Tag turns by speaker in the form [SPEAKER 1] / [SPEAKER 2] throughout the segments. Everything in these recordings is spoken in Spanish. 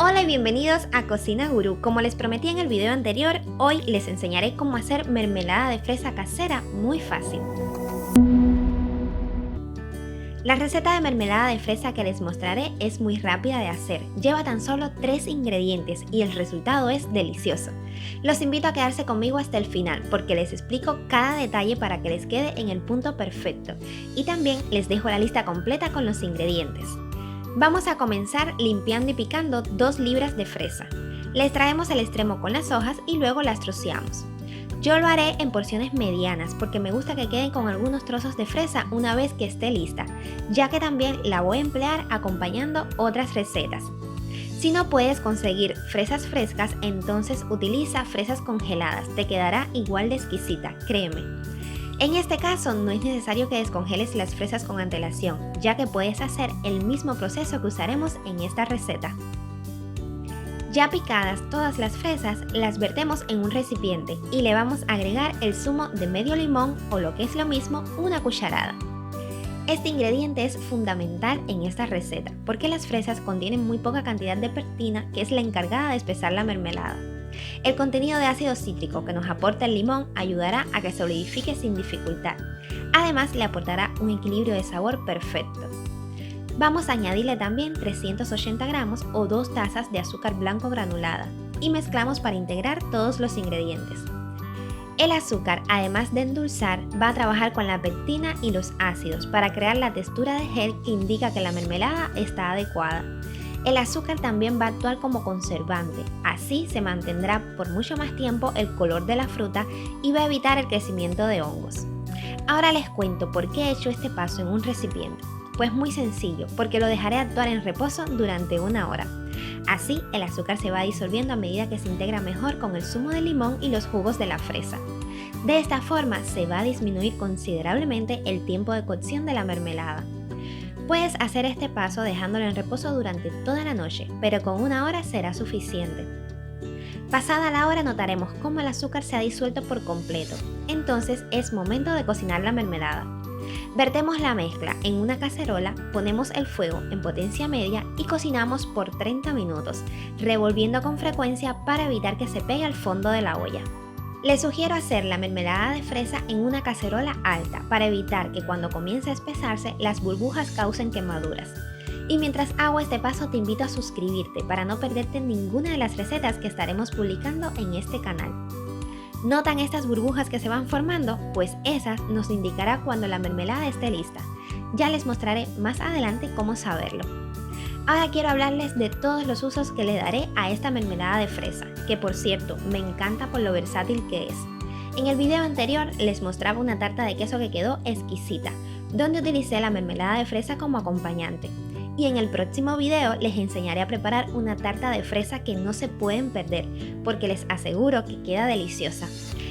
[SPEAKER 1] Hola y bienvenidos a Cocina Gurú. Como les prometí en el video anterior, hoy les enseñaré cómo hacer mermelada de fresa casera muy fácil. La receta de mermelada de fresa que les mostraré es muy rápida de hacer, lleva tan solo 3 ingredientes y el resultado es delicioso. Los invito a quedarse conmigo hasta el final porque les explico cada detalle para que les quede en el punto perfecto y también les dejo la lista completa con los ingredientes. Vamos a comenzar limpiando y picando 2 libras de fresa. Les traemos el extremo con las hojas y luego las troceamos. Yo lo haré en porciones medianas porque me gusta que queden con algunos trozos de fresa una vez que esté lista, ya que también la voy a emplear acompañando otras recetas. Si no puedes conseguir fresas frescas, entonces utiliza fresas congeladas, te quedará igual de exquisita, créeme. En este caso no es necesario que descongeles las fresas con antelación, ya que puedes hacer el mismo proceso que usaremos en esta receta. Ya picadas todas las fresas, las vertemos en un recipiente y le vamos a agregar el zumo de medio limón o lo que es lo mismo, una cucharada. Este ingrediente es fundamental en esta receta porque las fresas contienen muy poca cantidad de pectina, que es la encargada de espesar la mermelada. El contenido de ácido cítrico que nos aporta el limón ayudará a que solidifique sin dificultad. Además, le aportará un equilibrio de sabor perfecto. Vamos a añadirle también 380 gramos o 2 tazas de azúcar blanco granulada y mezclamos para integrar todos los ingredientes. El azúcar, además de endulzar, va a trabajar con la pectina y los ácidos para crear la textura de gel que indica que la mermelada está adecuada. El azúcar también va a actuar como conservante, así se mantendrá por mucho más tiempo el color de la fruta y va a evitar el crecimiento de hongos. Ahora les cuento por qué he hecho este paso en un recipiente. Pues muy sencillo, porque lo dejaré actuar en reposo durante 1 hora. Así el azúcar se va disolviendo a medida que se integra mejor con el zumo de limón y los jugos de la fresa. De esta forma se va a disminuir considerablemente el tiempo de cocción de la mermelada. Puedes hacer este paso dejándolo en reposo durante toda la noche, pero con 1 hora será suficiente. Pasada la hora notaremos cómo el azúcar se ha disuelto por completo, entonces es momento de cocinar la mermelada. Vertemos la mezcla en una cacerola, ponemos el fuego en potencia media y cocinamos por 30 minutos, revolviendo con frecuencia para evitar que se pegue al fondo de la olla. Les sugiero hacer la mermelada de fresa en una cacerola alta para evitar que cuando comience a espesarse las burbujas causen quemaduras. Y mientras hago este paso te invito a suscribirte para no perderte ninguna de las recetas que estaremos publicando en este canal. ¿Notan estas burbujas que se van formando? Pues esas nos indicará cuando la mermelada esté lista. Ya les mostraré más adelante cómo saberlo. Ahora quiero hablarles de todos los usos que le daré a esta mermelada de fresa, que por cierto me encanta por lo versátil que es. En el video anterior les mostraba una tarta de queso que quedó exquisita, donde utilicé la mermelada de fresa como acompañante. Y en el próximo video les enseñaré a preparar una tarta de fresa que no se pueden perder, porque les aseguro que queda deliciosa.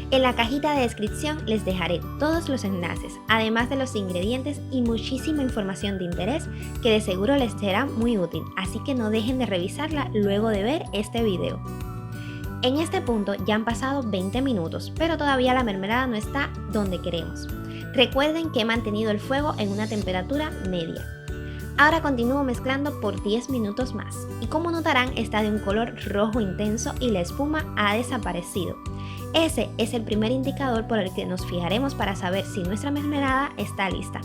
[SPEAKER 1] En la cajita de descripción les dejaré todos los enlaces, además de los ingredientes y muchísima información de interés que de seguro les será muy útil, así que no dejen de revisarla luego de ver este video. En este punto ya han pasado 20 minutos, pero todavía la mermelada no está donde queremos. Recuerden que he mantenido el fuego en una temperatura media. Ahora continúo mezclando por 10 minutos más y como notarán está de un color rojo intenso y la espuma ha desaparecido. Ese es el primer indicador por el que nos fijaremos para saber si nuestra mermelada está lista.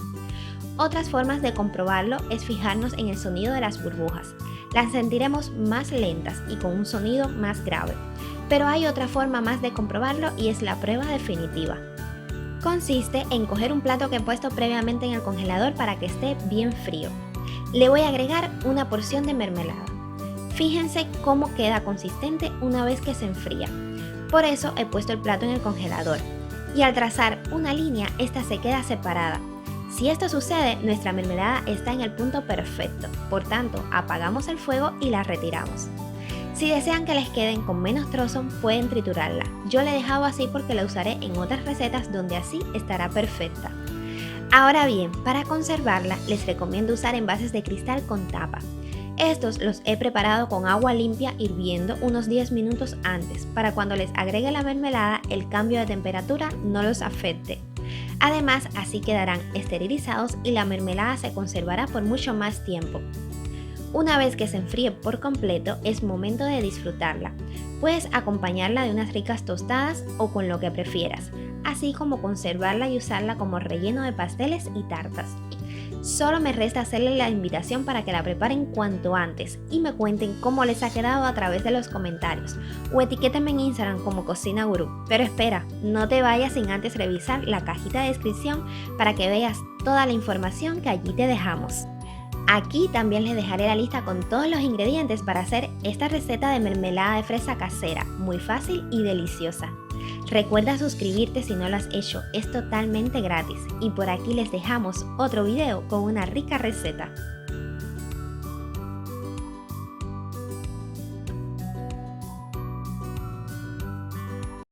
[SPEAKER 1] Otras formas de comprobarlo es fijarnos en el sonido de las burbujas. Las sentiremos más lentas y con un sonido más grave. Pero hay otra forma más de comprobarlo y es la prueba definitiva. Consiste en coger un plato que he puesto previamente en el congelador para que esté bien frío. Le voy a agregar una porción de mermelada. Fíjense cómo queda consistente una vez que se enfría. Por eso he puesto el plato en el congelador. Y al trazar una línea, esta se queda separada. Si esto sucede, nuestra mermelada está en el punto perfecto. Por tanto, apagamos el fuego y la retiramos. Si desean que les queden con menos trozos, pueden triturarla. Yo la he dejado así porque la usaré en otras recetas donde así estará perfecta. Ahora bien, para conservarla les recomiendo usar envases de cristal con tapa. Estos los he preparado con agua limpia hirviendo unos 10 minutos antes para cuando les agregue la mermelada el cambio de temperatura no los afecte. Además, así quedarán esterilizados y la mermelada se conservará por mucho más tiempo. Una vez que se enfríe por completo, es momento de disfrutarla. Puedes acompañarla de unas ricas tostadas o con lo que prefieras, así como conservarla y usarla como relleno de pasteles y tartas. Solo me resta hacerles la invitación para que la preparen cuanto antes y me cuenten cómo les ha quedado a través de los comentarios o etiquétenme en Instagram como Cocina Gurú. Pero espera, no te vayas sin antes revisar la cajita de descripción para que veas toda la información que allí te dejamos. Aquí también les dejaré la lista con todos los ingredientes para hacer esta receta de mermelada de fresa casera, muy fácil y deliciosa. Recuerda suscribirte si no lo has hecho, es totalmente gratis y por aquí les dejamos otro video con una rica receta.